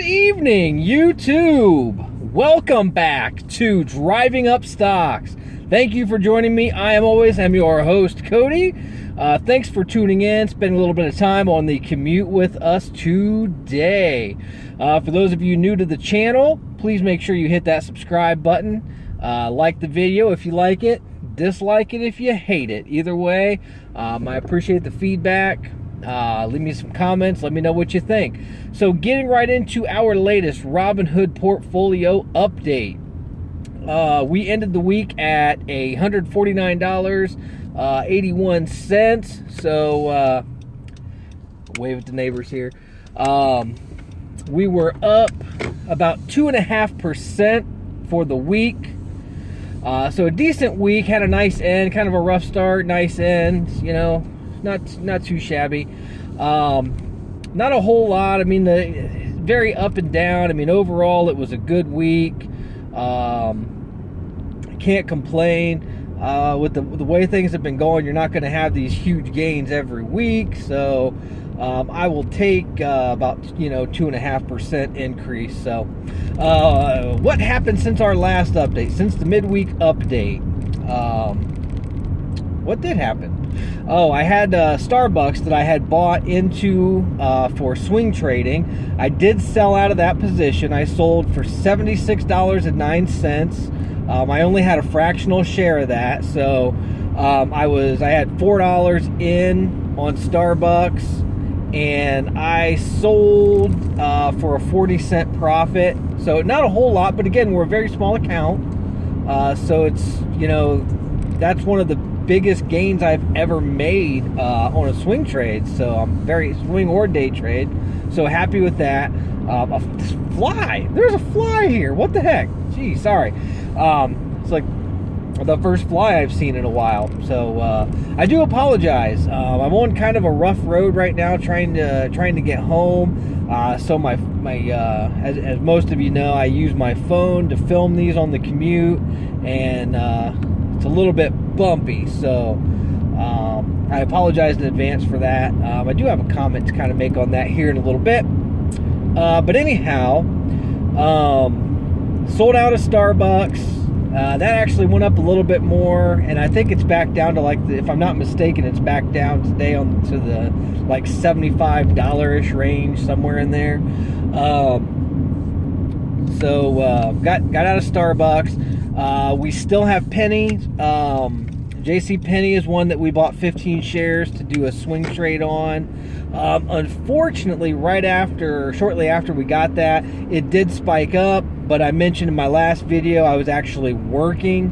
evening, YouTube. Welcome back to Driving Up Stocks. Thank you for joining me. I am your host, Cody. Thanks for tuning in, spending a little bit of time on the commute with us today. For those of you new to the channel, please make sure you hit that subscribe button. Like the video if you like it, dislike it if you hate it. Either way, I appreciate the feedback. Leave me some comments. Let me know what you think. So getting right into our latest Robinhood Portfolio update. We ended the week at $149.81. So wave at the neighbors here. We were up about 2.5% for the week. So a decent week, had a nice end, kind of a rough start, nice end, you know, not too shabby. Not a whole lot. I mean, very up and down. I mean, overall, it was a good week. Can't complain. With the way things have been going, you're not going to have these huge gains every week. So I will take about 2.5% increase. So what happened since our last update? Since the midweek update? What did happen? Oh, I had SBUX that I had bought into for swing trading. I did sell out of that position. I sold for $76.09. I only had a fractional share of that, so I had $4 in on SBUX, and I sold for a 40-cent profit. So not a whole lot, but again, we're a very small account, so it's that's one of the biggest gains I've ever made on a swing trade. So I'm very swing or day trade. So happy with that. This fly. There's a fly here. What the heck? Gee, sorry. It's like the first fly I've seen in a while. So I do apologize. I'm on kind of a rough road right now, trying to get home. So my as most of you know, I use my phone to film these on the commute, and it's a little bit bumpy, so I apologize in advance for that. I do have a comment to kind of make on that here in a little bit, but anyhow, sold out of SBUX. That actually went up a little bit more, and I think it's back down to if I'm not mistaken, it's back down today to the like $75-ish range, somewhere in there. So got out of SBUX. We still have Penney. JC Penney is one that we bought 15 shares to do a swing trade on. Unfortunately, shortly after we got that, it did spike up, but I mentioned in my last video I was actually working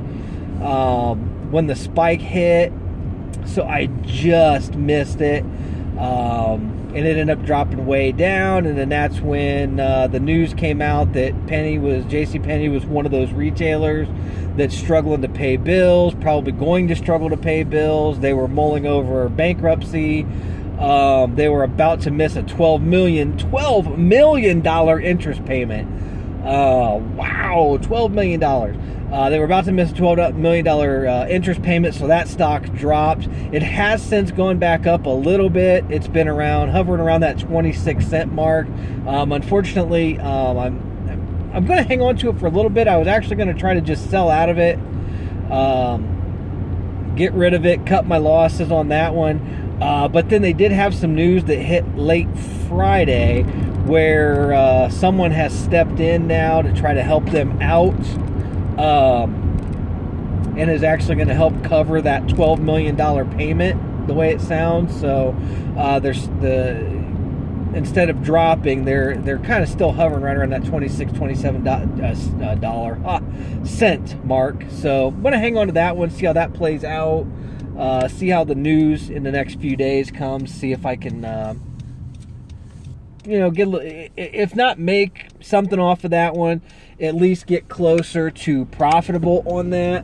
when the spike hit, so I just missed it. And it ended up dropping way down, and then that's when the news came out that JC Penney was one of those retailers that's struggling to pay bills, probably going to struggle to pay bills. They were mulling over bankruptcy. They were about to miss a $12 million interest payment. Wow, $12 million. They were about to miss a $12 million interest payment, so that stock dropped. It has since gone back up a little bit. It's been hovering around that 26-cent mark. Unfortunately, I'm going to hang on to it for a little bit. I was actually going to try to just sell out of it, get rid of it, cut my losses on that one. But then they did have some news that hit late Friday where someone has stepped in now to try to help them out. And is actually going to help cover that $12 million payment, the way it sounds. So instead of dropping, they're kind of still hovering right around that $27 cent mark. So I'm going to hang on to that one, see how that plays out, see how the news in the next few days comes, see if I can if not make something off of that one, at least get closer to profitable on that.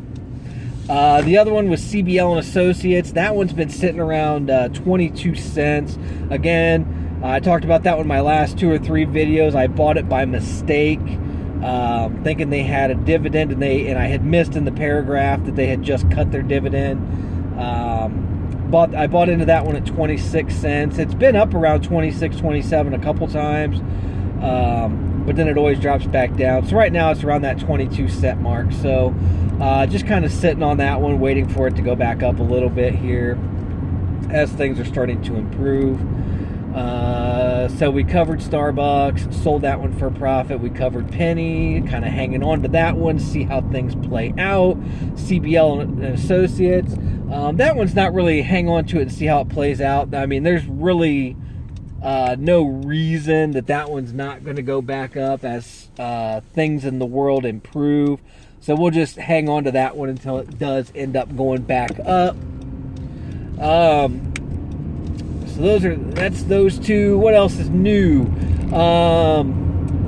The other one was CBL Associates. That one's been sitting around 22 cents. Again, I talked about that one in my last 2 or 3 videos. I bought it by mistake, thinking they had a dividend, and I had missed in the paragraph that they had just cut their dividend. I bought into that one at 26 cents. It's been up around 26, 27 a couple times. but then it always drops back down. So right now it's around that 22 cent mark. So just kind of sitting on that one, waiting for it to go back up a little bit here as things are starting to improve. So we covered Starbucks, sold that one for a profit. We covered Penny, kind of hanging on to that one, see how things play out. CBL Associates, that one's not really hang on to it and see how it plays out. I mean, there's really no reason that one's not going to go back up as things in the world improve. So we'll just hang on to that one until it does end up going back up. So that's those two. What else is new?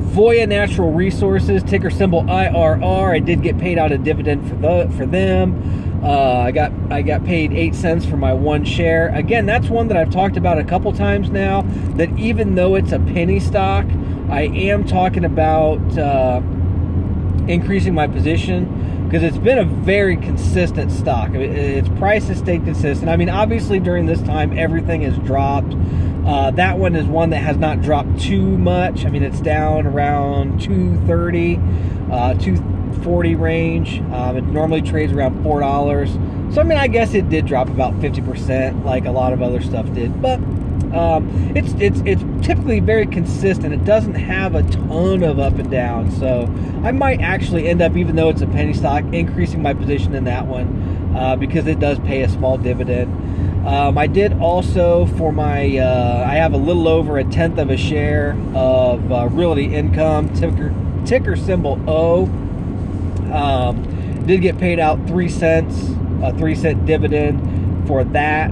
Voya Natural Resources, ticker symbol IRR. I did get paid out a dividend for them. I got paid 8 cents for my one share. Again, that's one that I've talked about a couple times now, that even though it's a penny stock, I am talking about increasing my position, because it's been a very consistent stock. Its price has stayed consistent. I mean, obviously during this time, everything has dropped. That one is one that has not dropped too much. I mean, it's down around 230, 240 range. It normally trades around $4. So, I mean, I guess it did drop about 50% like a lot of other stuff did. But it's typically very consistent. It doesn't have a ton of up and down. So I might actually end up, even though it's a penny stock, increasing my position in that one because it does pay a small dividend. I did also, for my I have a little over 1/10 of a share of Realty Income, ticker symbol O. Did get paid out 3 cents, a 3-cent dividend for that.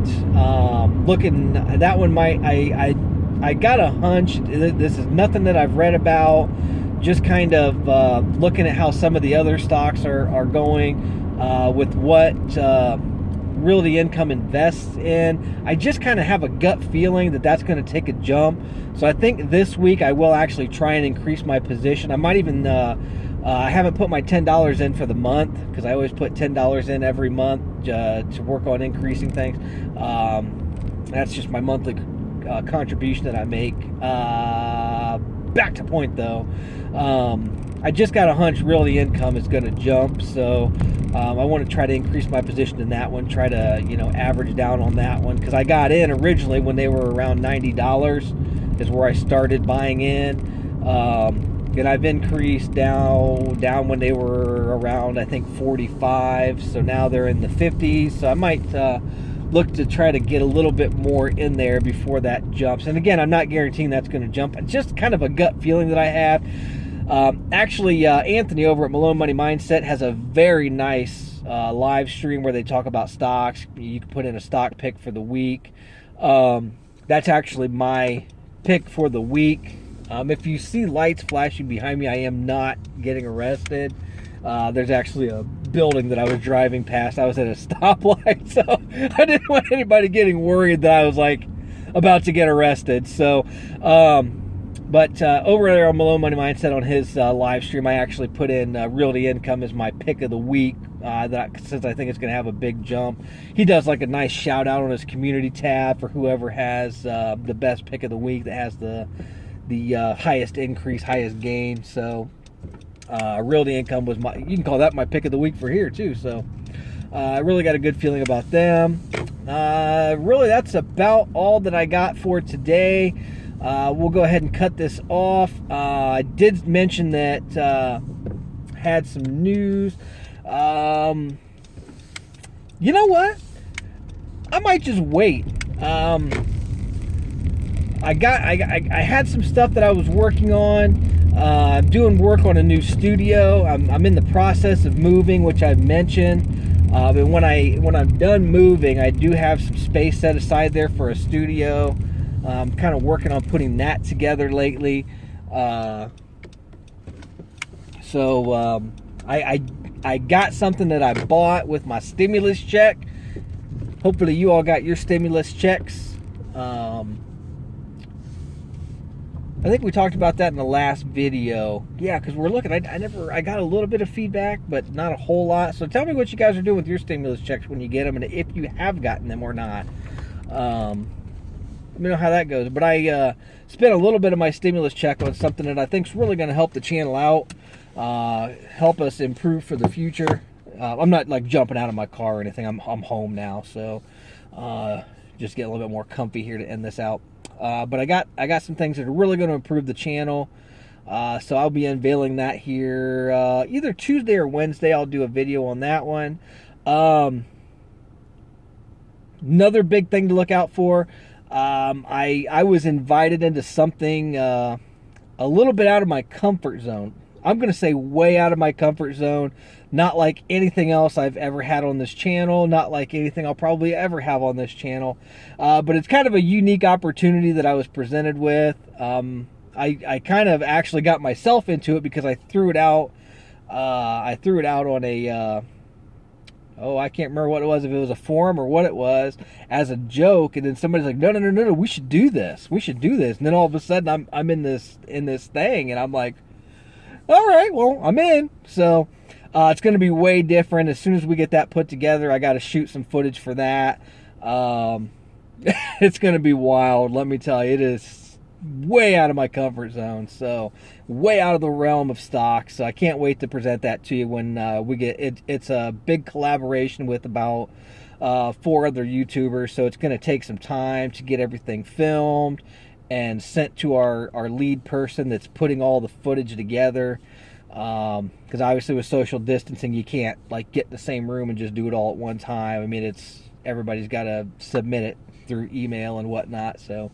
Looking, that one might, I got a hunch. This is nothing that I've read about, just kind of looking at how some of the other stocks are going with what Realty Income invests in. I just kind of have a gut feeling that that's going to take a jump. So I think this week I will actually try and increase my position. I might even I haven't put my $10 in for the month, because I always put $10 in every month to work on increasing things. That's just my monthly contribution that I make. Back to point though. I just got a hunch Realty Income is going to jump, so I want to try to increase my position in that one. Try to average down on that one, because I got in originally when they were around $90 is where I started buying in. And I've increased down when they were around, I think, 45. So now they're in the 50s. So I might look to try to get a little bit more in there before that jumps. And again, I'm not guaranteeing that's going to jump. It's just kind of a gut feeling that I have. Actually, Anthony over at Malone Money Mindset has a very nice live stream where they talk about stocks. You can put in a stock pick for the week. That's actually my pick for the week. If you see lights flashing behind me, I am not getting arrested. There's actually a building that I was driving past. I was at a stoplight, so I didn't want anybody getting worried that I was like about to get arrested. So, but over there on Malone Money Mindset on his live stream, I actually put in Realty Income as my pick of the week, since I think it's going to have a big jump. He does like a nice shout out on his community tab for whoever has the best pick of the week, that has the highest increase, highest gain. So Realty Income was you can call that my pick of the week for here too. So I really got a good feeling about them. Really, that's about all that I got for today. We'll go ahead and cut this off. I did mention that had some news. You know what? I might just wait. I had some stuff that I was working on. I'm doing work on a new studio. I'm in the process of moving, which I've mentioned. And when I'm done moving, I do have some space set aside there for a studio. I'm kind of working on putting that together lately. So I got something that I bought with my stimulus check. Hopefully you all got your stimulus checks. I think we talked about that in the last video. Yeah, because we're looking. I got a little bit of feedback, but not a whole lot. So tell me what you guys are doing with your stimulus checks when you get them, and if you have gotten them or not. Let me know how that goes. But I spent a little bit of my stimulus check on something that I think is really going to help the channel out, help us improve for the future. I'm not like jumping out of my car or anything. I'm home now, so just get a little bit more comfy here to end this out. But I got some things that are really going to improve the channel. So I'll be unveiling that here either Tuesday or Wednesday. I'll do a video on that one. Another big thing to look out for. I was invited into something a little bit out of my comfort zone. I'm going to say way out of my comfort zone. Not like anything else I've ever had on this channel. Not like anything I'll probably ever have on this channel. But it's kind of a unique opportunity that I was presented with. I kind of actually got myself into it because I threw it out. I threw it out on a... I can't remember what it was, if it was a forum or what it was, as a joke, and then somebody's like, no, we should do this. We should do this. And then all of a sudden I'm in this thing, and I'm like, all right, well, I'm in. So it's going to be way different. As soon as we get that put together, I got to shoot some footage for that. It's going to be wild, let me tell you. It is way out of my comfort zone, so way out of the realm of stocks. So I can't wait to present that to you when we get it. It's a big collaboration with about 4 other YouTubers, so it's going to take some time to get everything filmed and sent to our lead person that's putting all the footage together, because obviously with social distancing you can't like get in the same room and just do it all at one time. I mean, everybody's got to submit it through email and whatnot, so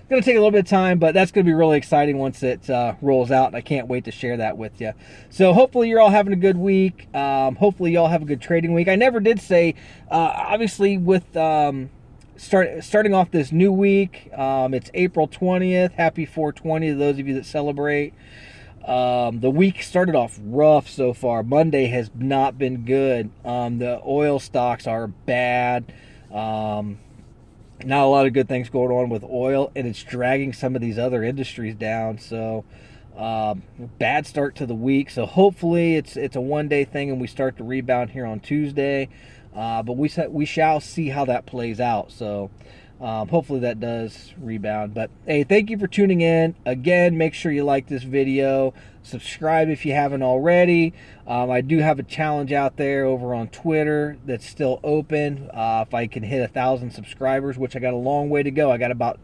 going to take a little bit of time, but that's going to be really exciting once it rolls out, and I can't wait to share that with you. So hopefully you're all having a good week. Hopefully you all have a good trading week. I never did say, obviously with starting off this new week, it's April 20th. Happy 420 to those of you that celebrate. The week started off rough so far. Monday has not been good. The oil stocks are bad. Not a lot of good things going on with oil, and it's dragging some of these other industries down. So bad start to the week. So hopefully it's a one-day thing and we start to rebound here on Tuesday. But we shall see how that plays out. So hopefully that does rebound. But hey, thank you for tuning in. Again, make sure you like this video. Subscribe if you haven't already. I do have a challenge out there over on Twitter that's still open. If I can hit 1,000 subscribers, which I got a long way to go. I got about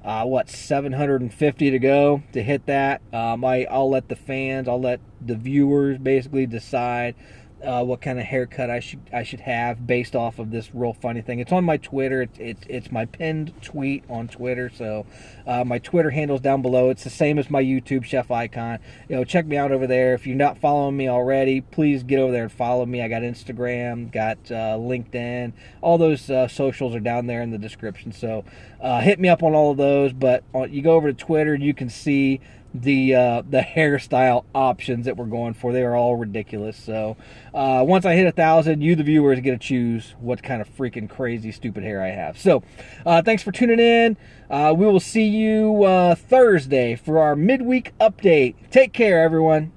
750 to go to hit that. I'll let the fans, I'll let the viewers basically decide what kind of haircut I should have based off of this real funny thing. It's on my Twitter. It's my pinned tweet on Twitter. So my Twitter handle's down below. It's the same as my YouTube chef icon. Check me out over there. If you're not following me already, please get over there and follow me. I got Instagram, got LinkedIn. All those socials are down there in the description. So hit me up on all of those. But you go over to Twitter and you can see the hairstyle options that we're going for. They are all ridiculous. So once I hit 1,000, you the viewers get to choose what kind of freaking crazy stupid hair I have. So thanks for tuning in. We will see you Thursday for our midweek update. Take care, everyone.